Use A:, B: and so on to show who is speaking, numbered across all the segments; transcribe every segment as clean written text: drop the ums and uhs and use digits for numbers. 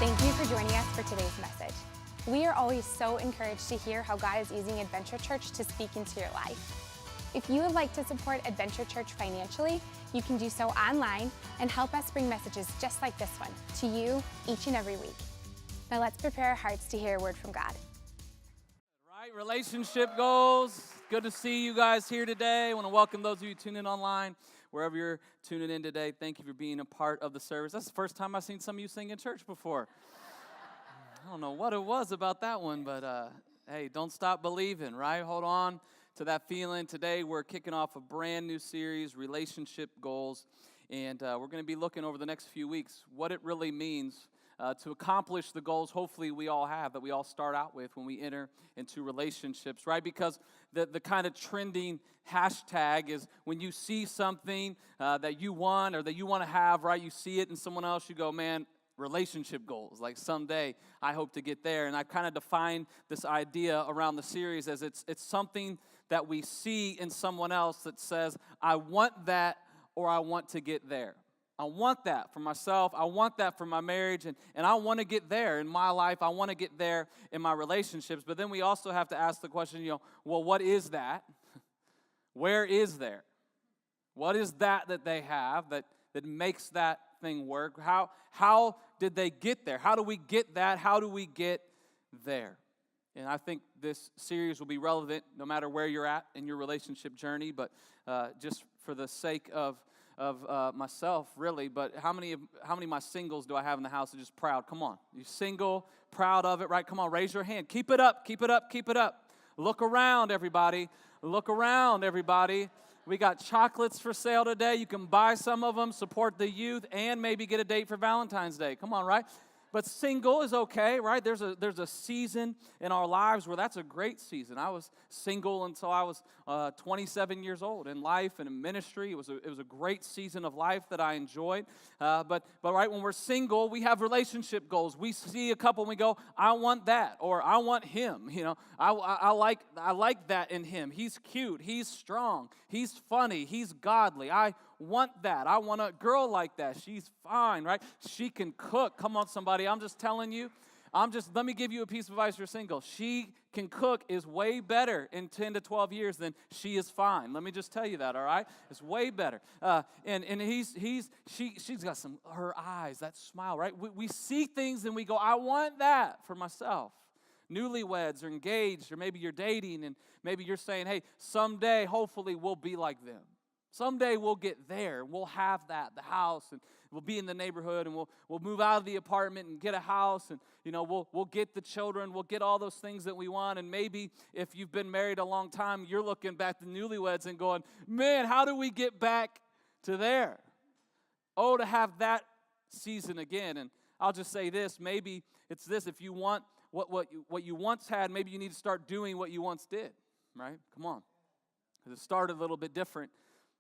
A: Thank you for joining us for today's message. We are always so encouraged to hear how God is using Adventure Church to speak into your life. If you would like to support Adventure Church financially, you can do so online and help us bring messages just like this one to you each and every week. Now let's prepare our hearts to hear a word from God.
B: Right, relationship goals. Good to see you guys here today. I want to welcome those of you tuning in online, wherever you're tuning in today. Thank you for being a part of the service. That's the first time I've seen some of you sing in church before. I don't know what it was about that one, but hey, don't stop believing, right? Hold on to that feeling. Today we're kicking off a brand new series, Relationship Goals, and we're going to be looking over the next few weeks what it really means to accomplish the goals hopefully we all have, that we all start out with when we enter into relationships, right? Because the kind of trending hashtag is when you see something that you want or that you want to have, right? You see it in someone else, you go, man, relationship goals. Like someday I hope to get there. And I kind of define this idea around the series as it's something that we see in someone else that says, I want that or I want to get there. I want that for myself. I want that for my marriage, and I want to get there in my life. I want to get there in my relationships. But then we also have to ask the question, well, what is that? Where is there? What is that they have that makes that thing work? How did they get there? How do we get that? How do we get there? And I think this series will be relevant no matter where you're at in your relationship journey, but just for the sake of myself, really. But how many of my singles do I have in the house that are just proud? Come on. You single, proud of it, right? Come on, raise your hand. Keep it up, keep it up, keep it up. Look around, everybody. Look around, everybody. We got chocolates for sale today. You can buy some of them, support the youth, and maybe get a date for Valentine's Day. Come on, right? But single is okay, right? There's a season in our lives where that's a great season. I was single until I was 27 years old in life and in ministry. It was a great season of life that I enjoyed. But right, when we're single, we have relationship goals. We see a couple and we go, I want that, or I want him. I like that in him. He's cute. He's strong. He's funny. He's godly. I want that. I want a girl like that. She's fine, right? She can cook. Come on, somebody. I'm just telling you. Let me give you a piece of advice for single. She can cook is way better in 10 to 12 years than she is fine. Let me just tell you that, all right? It's way better. And she's got her eyes, that smile, right? We see things and we go, I want that for myself. Newlyweds or engaged, or maybe you're dating and maybe you're saying, hey, someday, hopefully, we'll be like them. Someday we'll get there. We'll have that, the house, and we'll be in the neighborhood, and we'll move out of the apartment and get a house, and we'll get the children. We'll get all those things that we want. And maybe if you've been married a long time, you're looking back to newlyweds and going, man, how do we get back to there? Oh, to have that season again. And I'll just say this: maybe it's this. If you want what you once had, maybe you need to start doing what you once did. Right? Come on, because it started a little bit different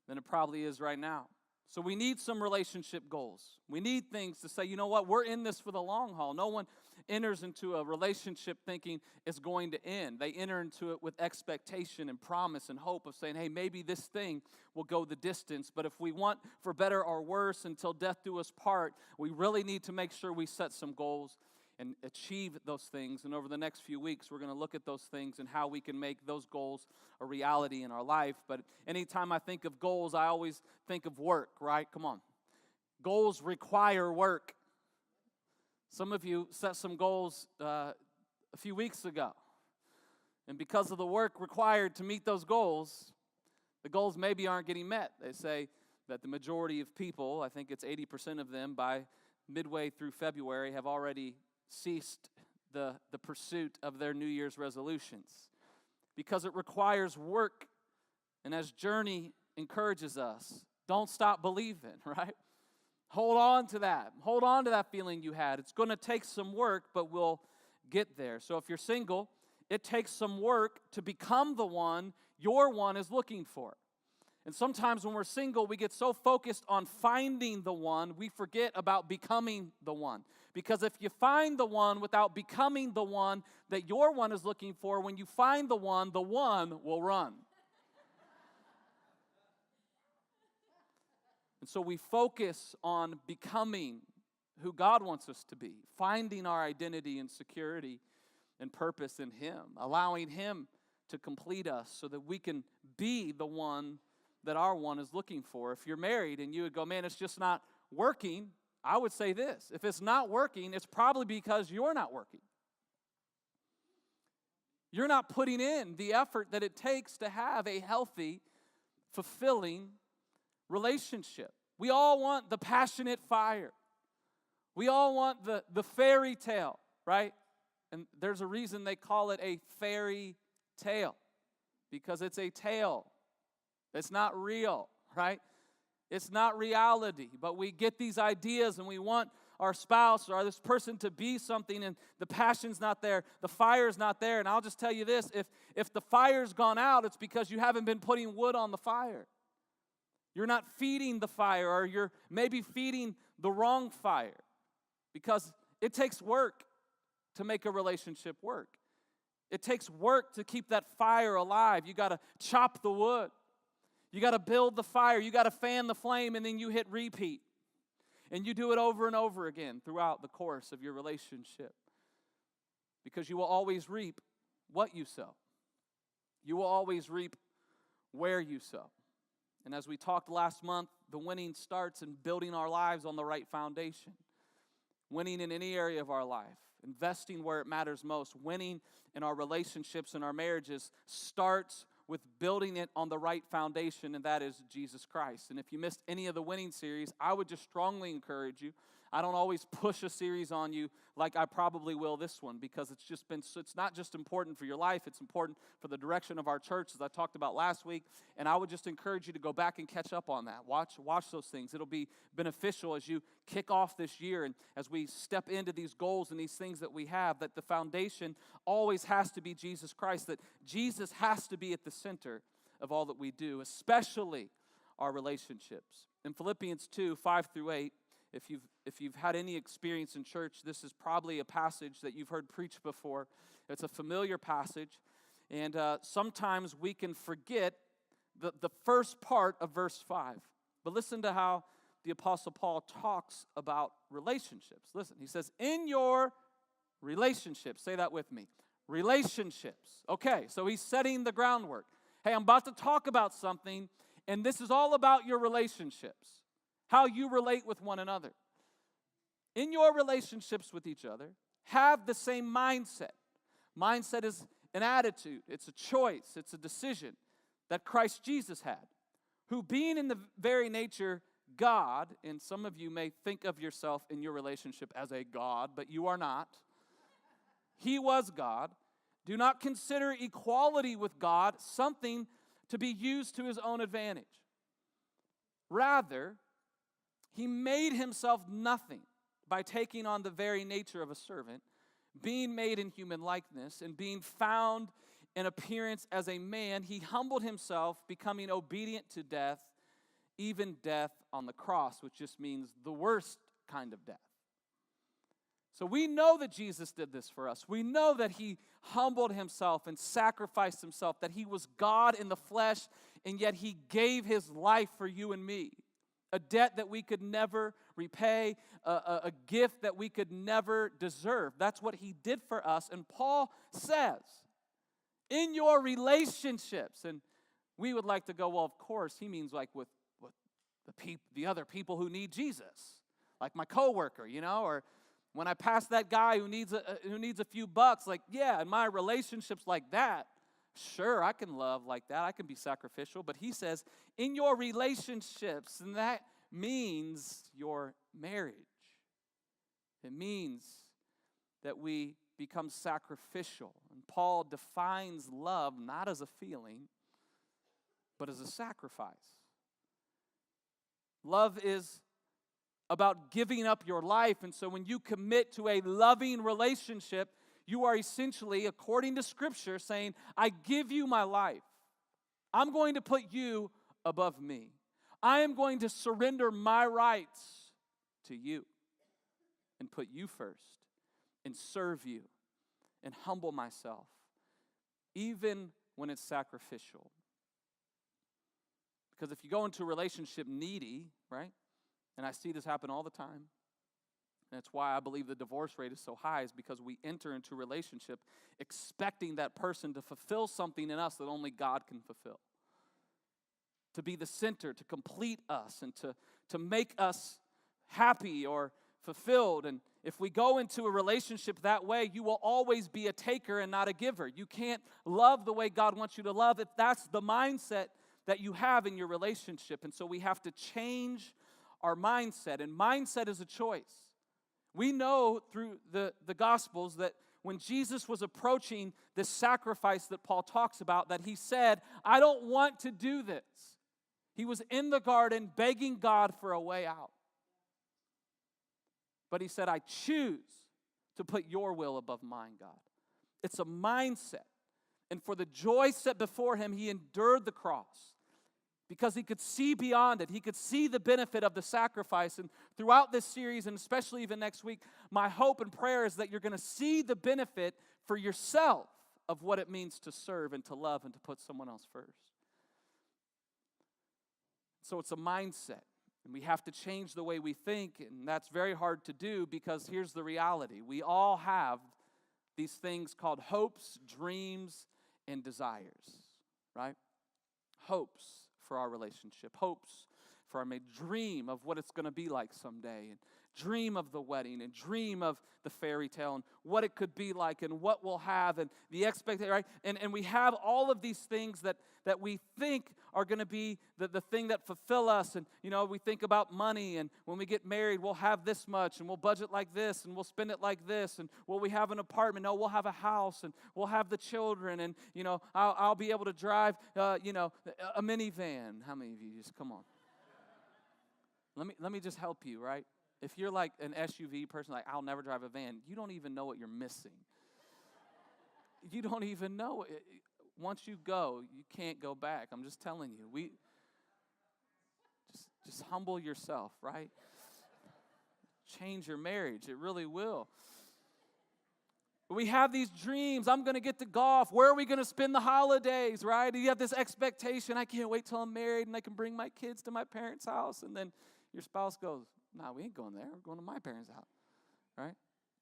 B: than it probably is right now. So we need some relationship goals. We need things to say, you know what, we're in this for the long haul. No one enters into a relationship thinking it's going to end. They enter into it with expectation and promise and hope of saying, hey, maybe this thing will go the distance. But if we want for better or worse until death do us part, we really need to make sure we set some goals and achieve those things. And over the next few weeks, we're going to look at those things and how we can make those goals a reality in our life. But anytime I think of goals, I always think of work, right? Come on. Goals require work. Some of you set some goals a few weeks ago. And because of the work required to meet those goals, the goals maybe aren't getting met. They say that the majority of people, I think it's 80% of them, by midway through February have already ceased the pursuit of their New Year's resolutions because it requires work. And as Journey encourages us, don't stop believing, right? Hold on to that. Hold on to that feeling you had. It's going to take some work, but we'll get there. So if you're single, it takes some work to become the one your one is looking for. And sometimes when we're single, we get so focused on finding the one, we forget about becoming the one. Because if you find the one without becoming the one that your one is looking for, when you find the one will run. And so we focus on becoming who God wants us to be, finding our identity and security and purpose in Him, allowing Him to complete us so that we can be the one that our one is looking for. If you're married and you would go, man, it's just not working, I would say this. If it's not working, it's probably because you're not working. You're not putting in the effort that it takes to have a healthy, fulfilling relationship. We all want the passionate fire. We all want the fairy tale, right? And there's a reason they call it a fairy tale, because it's a tale. It's not real, right? It's not reality, but we get these ideas and we want our spouse or this person to be something, and the passion's not there, the fire's not there. And I'll just tell you this, if the fire's gone out, it's because you haven't been putting wood on the fire. You're not feeding the fire, or you're maybe feeding the wrong fire, because it takes work to make a relationship work. It takes work to keep that fire alive. You got to chop the wood. You got to build the fire. You got to fan the flame, and then you hit repeat. And you do it over and over again throughout the course of your relationship, because you will always reap what you sow. You will always reap where you sow. And as we talked last month, the winning starts in building our lives on the right foundation. Winning in any area of our life, investing where it matters most, winning in our relationships and our marriages starts with building it on the right foundation, and that is Jesus Christ. And if you missed any of the winning series, I would just strongly encourage you. I don't always push a series on you like I probably will this one, because it's not just important for your life, it's important for the direction of our church, as I talked about last week. And I would just encourage you to go back and catch up on that. Watch those things. It'll be beneficial as you kick off this year and as we step into these goals and these things that we have, that the foundation always has to be Jesus Christ, that Jesus has to be at the center of all that we do, especially our relationships. In Philippians 2, 5-8, if you've had any experience in church, this is probably a passage that you've heard preached before. It's a familiar passage, and sometimes we can forget the first part of verse 5. But listen to how the Apostle Paul talks about relationships. Listen, he says, in your relationships, say that with me, relationships. Okay, so he's setting the groundwork. Hey, I'm about to talk about something, and this is all about your relationships, how you relate with one another. In your relationships with each other, have the same mindset. Mindset is an attitude, it's a choice, it's a decision that Christ Jesus had, who being in the very nature God, and some of you may think of yourself in your relationship as a God, but you are not. He was God. Do not consider equality with God something to be used to his own advantage. Rather, he made himself nothing by taking on the very nature of a servant, being made in human likeness, and being found in appearance as a man. He humbled himself, becoming obedient to death, even death on the cross, which just means the worst kind of death. So we know that Jesus did this for us. We know that he humbled himself and sacrificed himself, that he was God in the flesh, and yet he gave his life for you and me. A debt that we could never repay, a gift that we could never deserve. That's what he did for us. And Paul says, in your relationships, and we would like to go, well, of course, he means like with the other people who need Jesus, like my coworker, or when I pass that guy who needs a few bucks, like, yeah, in my relationships like that, sure, I can love like that. I can be sacrificial. But he says, in your relationships, and that means your marriage. It means that we become sacrificial. And Paul defines love not as a feeling, but as a sacrifice. Love is about giving up your life. And so when you commit to a loving relationship, you are essentially, according to Scripture, saying, I give you my life. I'm going to put you above me. I am going to surrender my rights to you and put you first and serve you and humble myself, even when it's sacrificial. Because if you go into a relationship needy, right, and I see this happen all the time, And that's why I believe the divorce rate is so high, is because we enter into a relationship expecting that person to fulfill something in us that only God can fulfill. To be the center, to complete us, and to make us happy or fulfilled. And if we go into a relationship that way, you will always be a taker and not a giver. You can't love the way God wants you to love if that's the mindset that you have in your relationship. And so we have to change our mindset. And mindset is a choice. We know through the Gospels that when Jesus was approaching this sacrifice that Paul talks about, that he said, I don't want to do this. He was in the garden begging God for a way out. But he said, I choose to put your will above mine, God. It's a mindset. And for the joy set before him, he endured the cross because he could see beyond it. He could see the benefit of the sacrifice. And throughout this series, and especially even next week, my hope and prayer is that you're going to see the benefit for yourself of what it means to serve and to love and to put someone else first. So it's a mindset. And we have to change the way we think, and that's very hard to do because here's the reality. We all have these things called hopes, dreams, and desires, right? Hopes for our relationship, hopes for our dream of what it's going to be like someday, and dream of the wedding, and dream of the fairy tale, and what it could be like, and what we'll have, and the expectation, right? And we have all of these things that we think are going to be the thing that fulfill us. And, we think about money, and when we get married, we'll have this much, and we'll budget like this, and we'll spend it like this, and will we have an apartment? No, we'll have a house, and we'll have the children, and, I'll be able to drive, a minivan. How many of you just, come on. Let me just help you, right? If you're like an SUV person, like, I'll never drive a van, you don't even know what you're missing. You don't even know. Once you go, you can't go back. I'm just telling you. Just humble yourself, right? Change your marriage. It really will. We have these dreams. I'm going to get to golf. Where are we going to spend the holidays, right? You have this expectation. I can't wait till I'm married and I can bring my kids to my parents' house. And then your spouse goes, no, we ain't going there. We're going to my parents' house, right?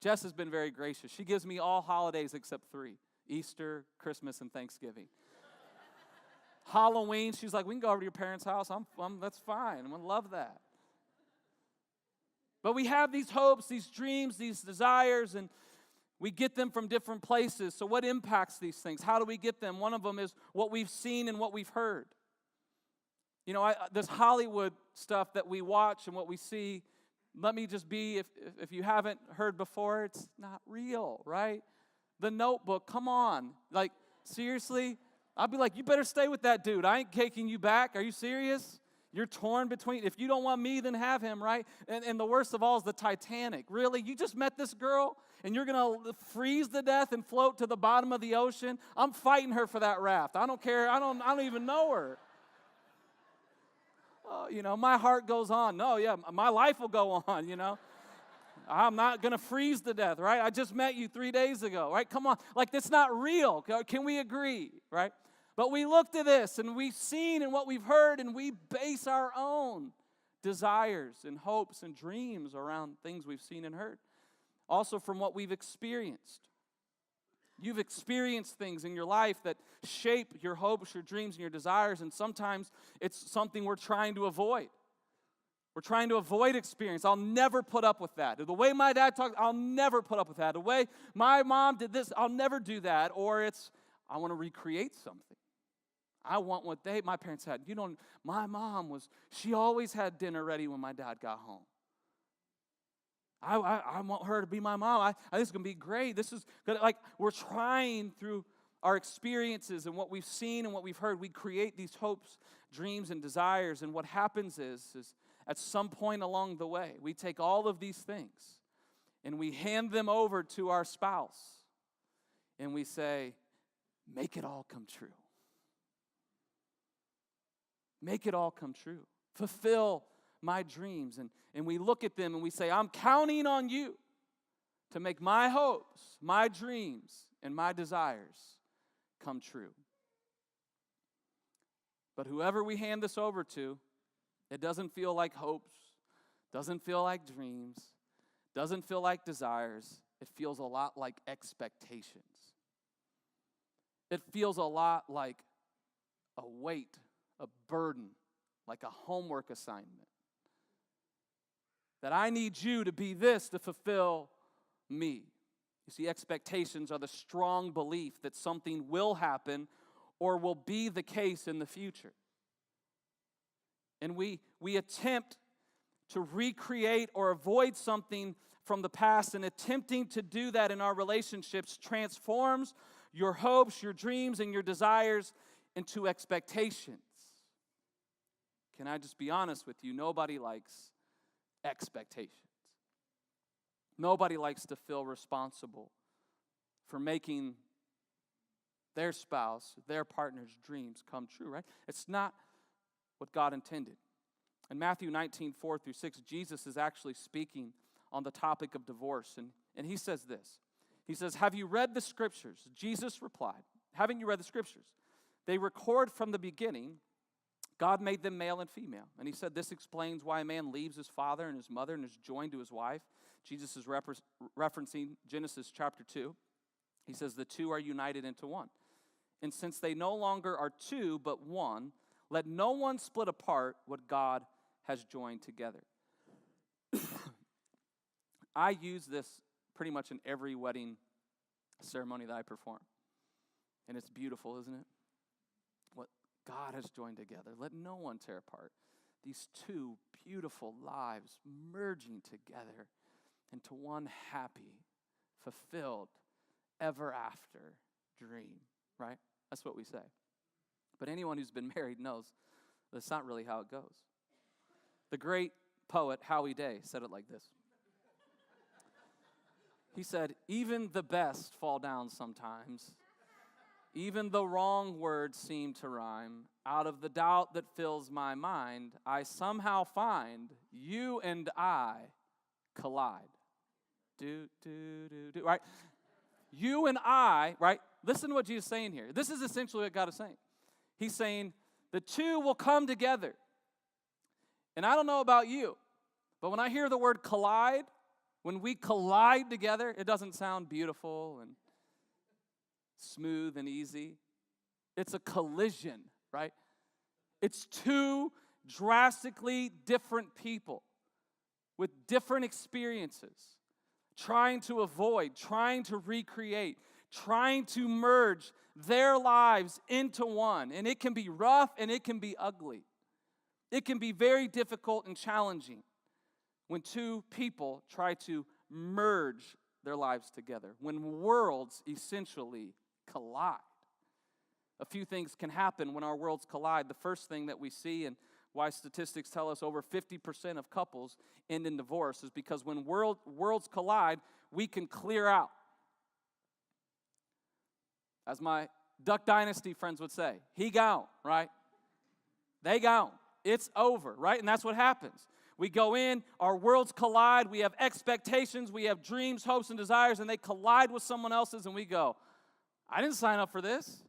B: Jess has been very gracious. She gives me all holidays except 3, Easter, Christmas, and Thanksgiving. Halloween, she's like, we can go over to your parents' house. That's fine. I'm going to love that. But we have these hopes, these dreams, these desires, and we get them from different places. So what impacts these things? How do we get them? One of them is what we've seen and what we've heard. This Hollywood stuff that we watch and what we see, let me just be, if you haven't heard before, it's not real, right? The Notebook, come on. Like, seriously? I'll be like, you better stay with that dude. I ain't taking you back. Are you serious? You're torn between, if you don't want me, then have him, right? And the worst of all is the Titanic. Really? You just met this girl and you're going to freeze to death and float to the bottom of the ocean? I'm fighting her for that raft. I don't care. I don't even know her. My heart goes on. No, yeah, my life will go on, I'm not going to freeze to death, right? I just met you 3 days ago, right? Come on. Like, that's not real. Can we agree, right? But we look to this, and we've seen and what we've heard, and we base our own desires and hopes and dreams around things we've seen and heard. Also from what we've experienced. You've experienced things in your life that shape your hopes, your dreams, and your desires, and sometimes it's something we're trying to avoid. We're trying to avoid experience. I'll never put up with that. The way my dad talked, I'll never put up with that. The way my mom did this, I'll never do that. Or I want to recreate something. I want what my parents had. My mom she always had dinner ready when my dad got home. I want her to be my mom. I think it's going to be great. This is good. Like, we're trying through our experiences and what we've seen and what we've heard, we create these hopes, dreams, and desires. And what happens is at some point along the way, we take all of these things and we hand them over to our spouse. And we say, make it all come true. Make it all come true. Fulfill my dreams. And we look at them and we say, I'm counting on you to make my hopes, my dreams, and my desires come true. But whoever we hand this over to, it doesn't feel like hopes, doesn't feel like dreams, Doesn't feel like desires. It feels a lot like expectations. It feels a lot like a weight, a burden, like a homework assignment. That I need you to be this to fulfill me. You see, expectations are the strong belief that something will happen or will be the case in the future. And we attempt to recreate or avoid something from the past, and attempting to do that in our relationships transforms your hopes, your dreams, and your desires into expectations. Can I just be honest with you? Nobody likes expectations. Nobody likes to feel responsible for making their spouse, their partner's dreams come true, right? It's not what God intended. In Matthew 19:4-6, Jesus is actually speaking on the topic of divorce, and he says this. He says, "Have you read the scriptures?" Jesus replied, "Haven't you read the scriptures? They record from the beginning, God made them male and female." And he said, "This explains why a man leaves his father and his mother and is joined to his wife." Jesus is referencing Genesis chapter 2. He says, "The two are united into one. And since they no longer are two but one, let no one split apart what God has joined together." I use this pretty much in every wedding ceremony that I perform. And it's beautiful, isn't it? What God has joined together, let no one tear apart. These two beautiful lives merging together into one happy, fulfilled, ever after dream, right? That's what we say. But anyone who's been married knows that's not really how it goes. The great poet Howie Day said it like this. He said, "Even the best fall down sometimes. Even the wrong words seem to rhyme. Out of the doubt that fills my mind, I somehow find you and I collide." Right? You and I, right? Listen to what Jesus is saying here. This is essentially what God is saying. He's saying the two will come together. And I don't know about you, but when I hear the word collide, when we collide together, it doesn't sound beautiful and smooth and easy. It's a collision, right? It's two drastically different people with different experiences, trying to avoid, trying to recreate, trying to merge their lives into one. And it can be rough and it can be ugly. It can be very difficult and challenging when two people try to merge their lives together, when worlds essentially collide. A few things can happen when our worlds collide. The first thing that we see, and why statistics tell us over 50% of couples end in divorce, is because when worlds collide, we can clear out. As my Duck Dynasty friends would say, he gone, right? They gone. It's over, right? And that's what happens. We go in, our worlds collide, we have expectations, we have dreams, hopes, and desires, and they collide with someone else's, and we go, I didn't sign up for this.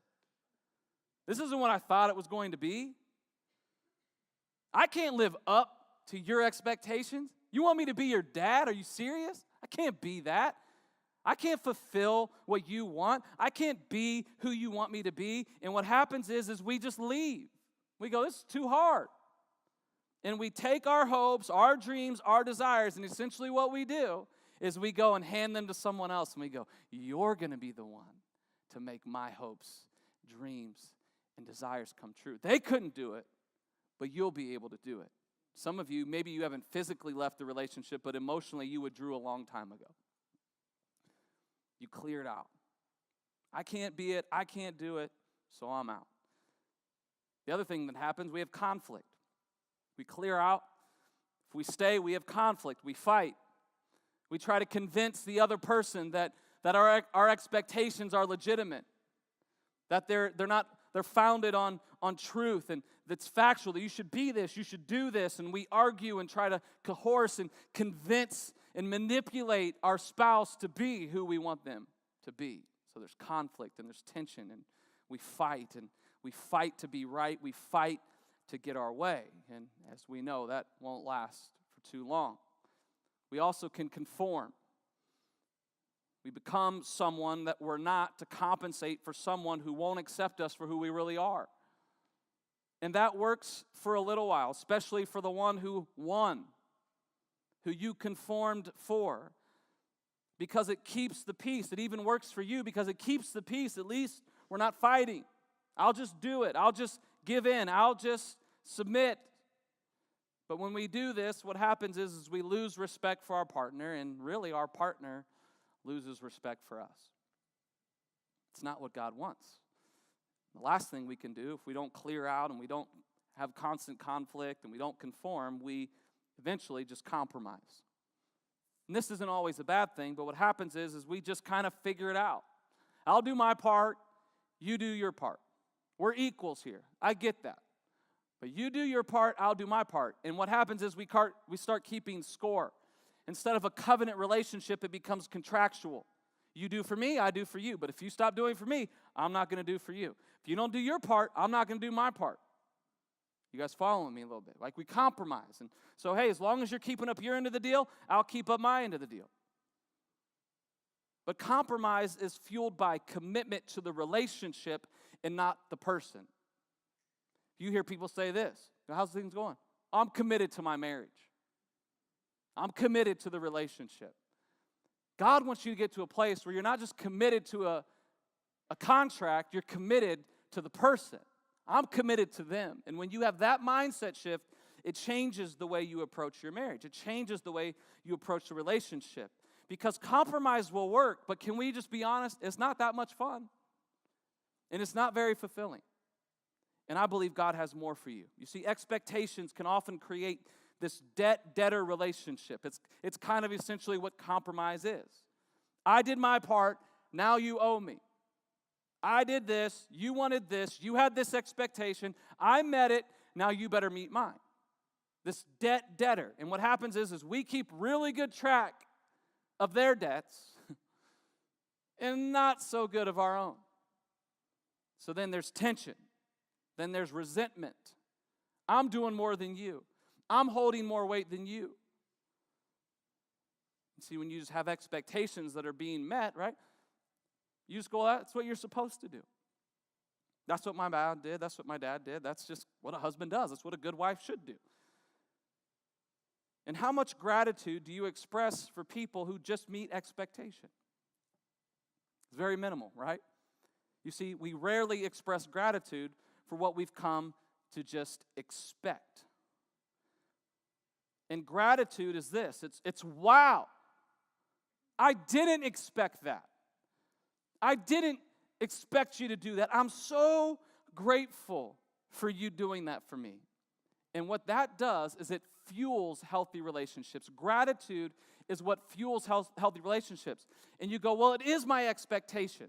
B: This isn't what I thought it was going to be. I can't live up to your expectations. You want me to be your dad? Are you serious? I can't be that. I can't fulfill what you want. I can't be who you want me to be. And what happens is we just leave. We go, this is too hard. And we take our hopes, our dreams, our desires, and essentially what we do is we go and hand them to someone else, and we go, you're going to be the one to make my hopes, dreams, and desires come true. They couldn't do it, but you'll be able to do it. Some of you, maybe you haven't physically left the relationship, but emotionally you withdrew a long time ago. You cleared out. I can't be it, I can't do it, so I'm out. The other thing that happens, we have conflict. We clear out. If we stay, we have conflict. We fight. We try to convince the other person that our expectations are legitimate, that they're founded on truth and that's factual, that you should be this, you should do this, and we argue and try to coerce and convince and manipulate our spouse to be who we want them to be. So there's conflict and there's tension, and we fight to be right, we fight to get our way, and as we know, that won't last for too long. We also can conform. We become someone that we're not to compensate for someone who won't accept us for who we really are. And that works for a little while, especially for the one who won, who you conformed for, because it keeps the peace. It even works for you because it keeps the peace. At least we're not fighting. I'll just do it. I'll just give in. I'll just submit. But when we do this, what happens is we lose respect for our partner, and really our partner loses respect for us. It's not what God wants. The last thing we can do, if we don't clear out and we don't have constant conflict and we don't conform, we eventually just compromise. And this isn't always a bad thing, but what happens is we just kind of figure it out. I'll do my part, you do your part. We're equals here. I get that. But you do your part, I'll do my part. And what happens is we start keeping score. Instead of a covenant relationship, it becomes contractual. You do for me, I do for you. But if you stop doing for me, I'm not going to do for you. If you don't do your part, I'm not going to do my part. You guys following me a little bit? Like we compromise. And so, hey, as long as you're keeping up your end of the deal, I'll keep up my end of the deal. But compromise is fueled by commitment to the relationship and not the person. You hear people say this, how's things going? I'm committed to my marriage. I'm committed to the relationship. God wants you to get to a place where you're not just committed to a contract, you're committed to the person. I'm committed to them. And when you have that mindset shift, it changes the way you approach your marriage. It changes the way you approach the relationship. Because compromise will work, but can we just be honest? It's not that much fun. And it's not very fulfilling. And I believe God has more for you. You see, expectations can often create this debt-debtor relationship. It's kind of essentially what compromise is. I did my part, now you owe me. I did this, you wanted this, you had this expectation, I met it, now you better meet mine. This debt-debtor. And what happens is we keep really good track of their debts and not so good of our own. So then there's tension. Then there's resentment. I'm doing more than you. I'm holding more weight than you. See, when you just have expectations that are being met, right? You just go, that's what you're supposed to do. That's what my dad did. That's what my dad did. That's just what a husband does. That's what a good wife should do. And how much gratitude do you express for people who just meet expectation? It's very minimal, right? You see, we rarely express gratitude for what we've come to just expect. And gratitude is this. It's wow. I didn't expect that. I didn't expect you to do that. I'm so grateful for you doing that for me. And what that does is it fuels healthy relationships. Gratitude is what fuels healthy relationships. And you go, well, it is my expectation.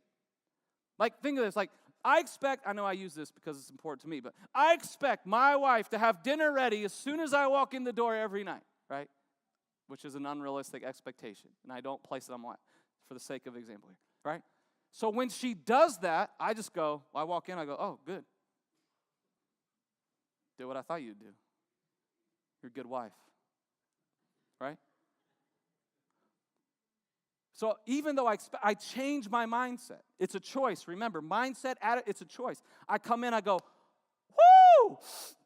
B: Like, think of this, like, I know I use this because it's important to me, but I expect my wife to have dinner ready as soon as I walk in the door every night, right? Which is an unrealistic expectation, and I don't place it on my wife for the sake of example here, right? So when she does that, I just go, I walk in, I go, oh, good. Did what I thought you'd do. You're a good wife, right? So even though I change my mindset, it's a choice. Remember, mindset, it's a choice. I come in, I go, whoo,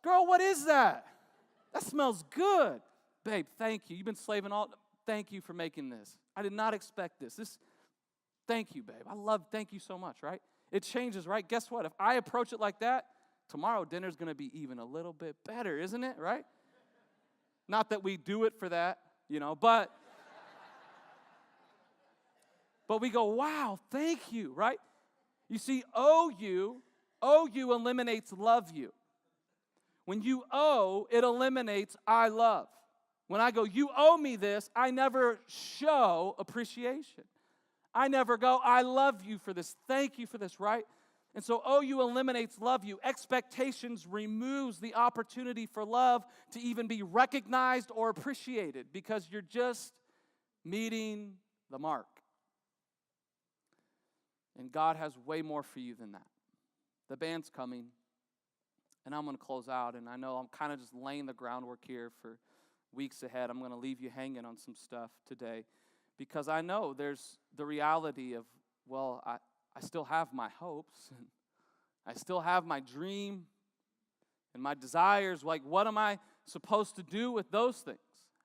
B: girl, what is that? That smells good. Babe, thank you. You've been slaving thank you for making this. I did not expect this. Thank you, babe. Thank you so much, right? It changes, right? Guess what? If I approach it like that, tomorrow dinner's going to be even a little bit better, isn't it, right? Not that we do it for that, but we go, wow, thank you, right? You see, owe you eliminates love you. When you owe, it eliminates I love. When I go, you owe me this, I never show appreciation. I never go, I love you for this, thank you for this, right? And so owe you eliminates love you. Expectations removes the opportunity for love to even be recognized or appreciated because you're just meeting the mark. And God has way more for you than that. The band's coming, and I'm going to close out. And I know I'm kind of just laying the groundwork here for weeks ahead. I'm going to leave you hanging on some stuff today because I know there's the reality of, well, I still have my hopes, and I still have my dream and my desires. Like, what am I supposed to do with those things?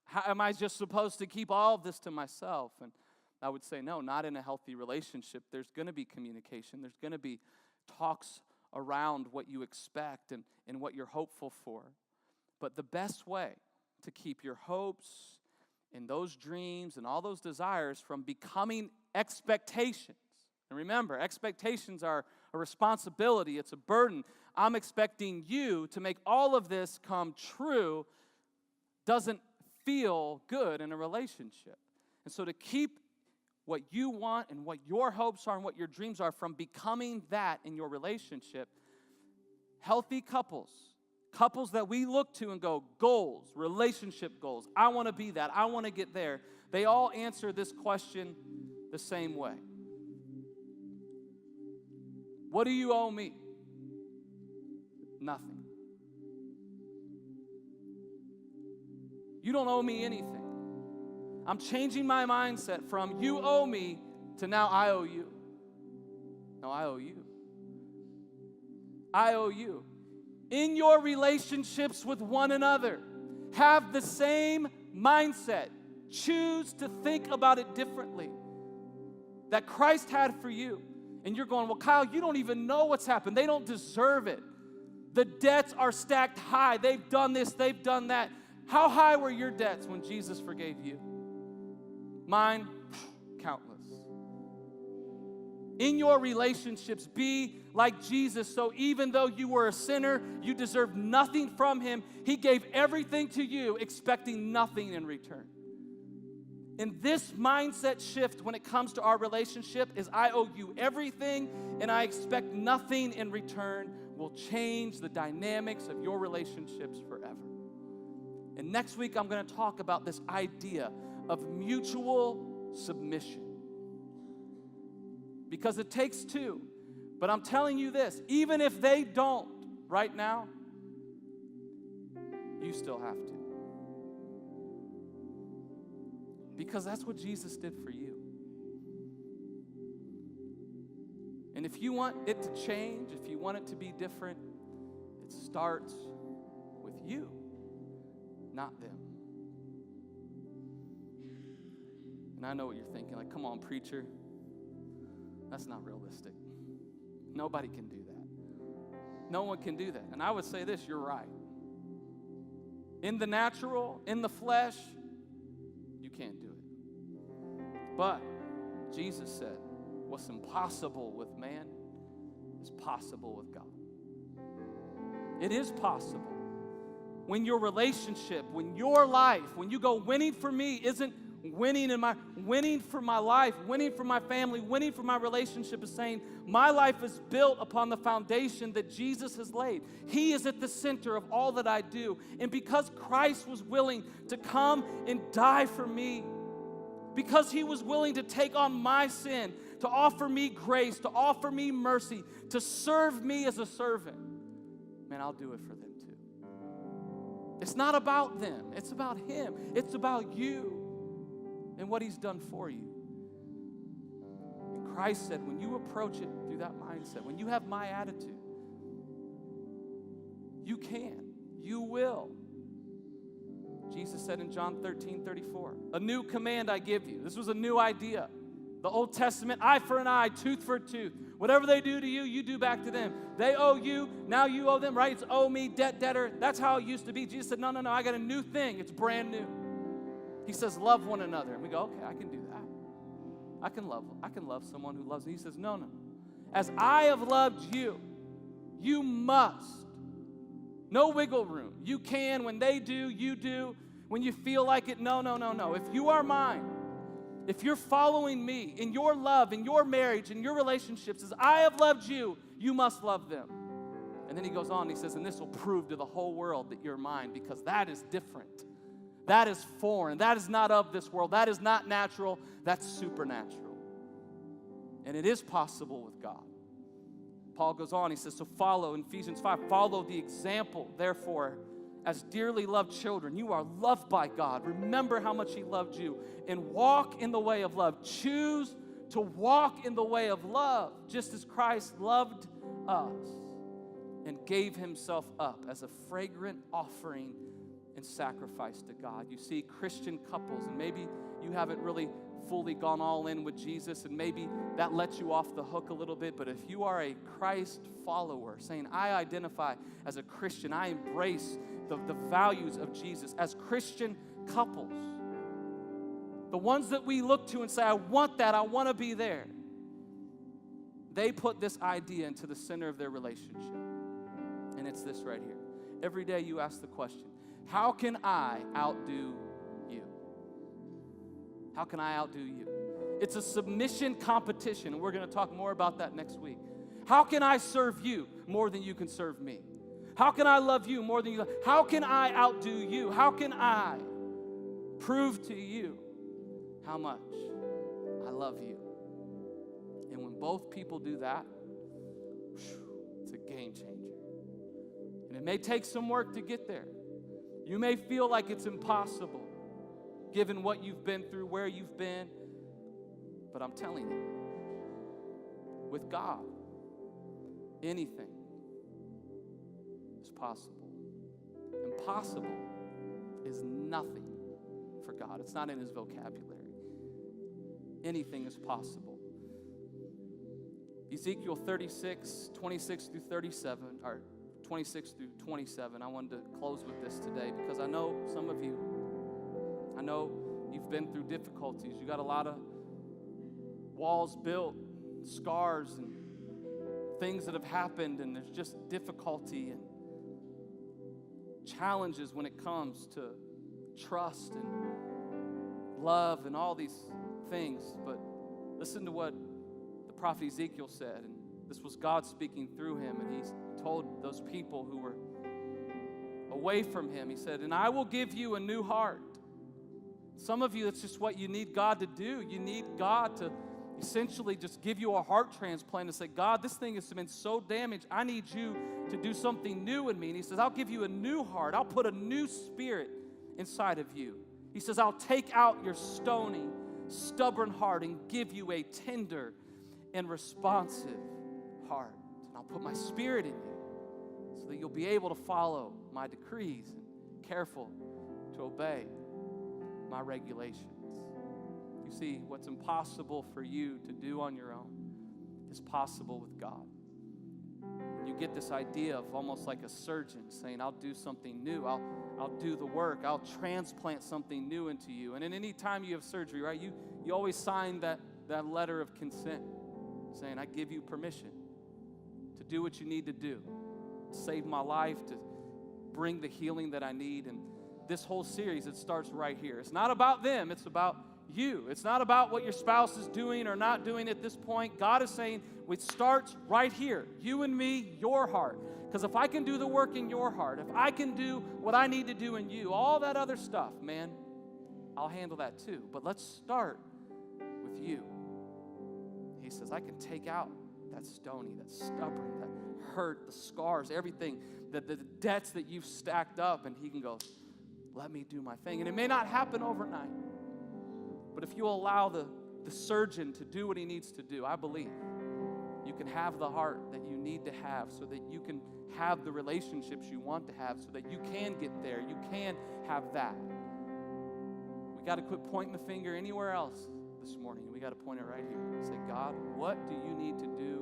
B: How am I just supposed to keep all of this to myself? And I would say, no, not in a healthy relationship. There's going to be communication. There's going to be talks around what you expect and what you're hopeful for. But the best way to keep your hopes and those dreams and all those desires from becoming expectations. And remember, expectations are a responsibility. It's a burden. I'm expecting you to make all of this come true. Doesn't feel good in a relationship. And so to keep what you want and what your hopes are and what your dreams are from becoming that in your relationship, healthy couples that we look to and go, goals, relationship goals, I want to be that, I want to get there, they all answer this question the same way. What do you owe me? Nothing. You don't owe me anything. I'm changing my mindset from you owe me to now I owe you. No, I owe you. I owe you. In your relationships with one another, have the same mindset. Choose to think about it differently that Christ had for you. And you're going, well, Kyle, you don't even know what's happened. They don't deserve it. The debts are stacked high. They've done this, they've done that. How high were your debts when Jesus forgave you? Mine, countless. In your relationships, be like Jesus. So even though you were a sinner, you deserved nothing from him. He gave everything to you, expecting nothing in return. And this mindset shift when it comes to our relationship is I owe you everything and I expect nothing in return will change the dynamics of your relationships forever. And next week I'm going to talk about this idea of mutual submission. Because it takes two. But I'm telling you this, even if they don't right now, you still have to. Because that's what Jesus did for you. And if you want it to change, if you want it to be different, it starts with you, not them. And I know what you're thinking, like, come on, preacher. That's not realistic. Nobody can do that. No one can do that. And I would say this, you're right. In the natural, in the flesh, you can't do it. But Jesus said, what's impossible with man is possible with God. It is possible. When your relationship, when your life, when you go winning for me isn't winning for my life, winning for my family, winning for my relationship is saying my life is built upon the foundation that Jesus has laid. He is at the center of all that I do. And because Christ was willing to come and die for me, because he was willing to take on my sin, to offer me grace, to offer me mercy, to serve me as a servant, man, I'll do it for them too. It's not about them. It's about him. It's about you and what he's done for you. And Christ said, when you approach it through that mindset, when you have my attitude, you can, you will. Jesus said in John 13:34, a new command I give you. This was a new idea. The Old Testament, eye for an eye, tooth for a tooth. Whatever they do to you, you do back to them. They owe you, now you owe them, right? It's owe me, debt, debtor. That's how it used to be. Jesus said, no, I got a new thing. It's brand new. He says, love one another. And we go, okay, I can do that. I can love someone who loves me. He says, no. As I have loved you, you must. No wiggle room. You can. When they do, you do. When you feel like it, no. If you are mine, if you're following me in your love, in your marriage, in your relationships, as I have loved you, you must love them. And then he goes on, he says, and this will prove to the whole world that you're mine, because that is different. That is foreign. That is not of this world. That is not natural. That's supernatural. And it is possible with God. Paul goes on, he says, so follow, in Ephesians 5, follow the example, therefore, as dearly loved children. You are loved by God. Remember how much He loved you and walk in the way of love. Choose to walk in the way of love, just as Christ loved us and gave Himself up as a fragrant offering and sacrifice to God. You see, Christian couples, and maybe you haven't really fully gone all in with Jesus, and maybe that lets you off the hook a little bit, but if you are a Christ follower, saying, I identify as a Christian, I embrace the values of Jesus, as Christian couples, the ones that we look to and say, I want that, I want to be there, they put this idea into the center of their relationship. And it's this right here. Every day you ask the question, how can I outdo you? How can I outdo you? It's a submission competition, and we're going to talk more about that next week. How can I serve you more than you can serve me? How can I love you more than you love? How can I outdo you? How can I prove to you how much I love you? And when both people do that, it's a game changer. And it may take some work to get there. You may feel like it's impossible, given what you've been through, where you've been. But I'm telling you, with God, anything is possible. Impossible is nothing for God. It's not in His vocabulary. Anything is possible. Ezekiel 36, 26 through 37, or 26 through 27. I wanted to close with this today because I know some of you, I know you've been through difficulties. You got a lot of walls built, scars, and things that have happened, and there's just difficulty and challenges when it comes to trust and love and all these things. But listen to what the prophet Ezekiel said, and this was God speaking through him, and he told those people who were away from him, he said, and I will give you a new heart. Some of you, that's just what you need God to do. You need God to essentially just give you a heart transplant and say, God, this thing has been so damaged. I need you to do something new in me. And he says, I'll give you a new heart. I'll put a new spirit inside of you. He says, I'll take out your stony, stubborn heart and give you a tender and responsive heart. And I'll put my spirit in you so that you'll be able to follow my decrees and careful to obey my regulations. You see, what's impossible for you to do on your own is possible with God. And you get this idea of almost like a surgeon saying, I'll do something new. I'll do the work. I'll transplant something new into you. And in any time you have surgery, right, you always sign that letter of consent saying, I give you permission to do what you need to do, to save my life, to bring the healing that I need. And this whole series, it starts right here. It's not about them. It's about you. It's not about what your spouse is doing or not doing at this point. God is saying it starts right here. You and me, your heart. Because if I can do the work in your heart, if I can do what I need to do in you, all that other stuff, man, I'll handle that too. But let's start with you. He says, I can take out that stony, that stubborn, that hurt, the scars, everything, the debts that you've stacked up, and he can go, let me do my thing. And it may not happen overnight, but if you allow the surgeon to do what he needs to do, I believe you can have the heart that you need to have so that you can have the relationships you want to have so that you can get there. You can have that. We got to quit pointing the finger anywhere else this morning. We got to point it right here. Say, God, what do you need to do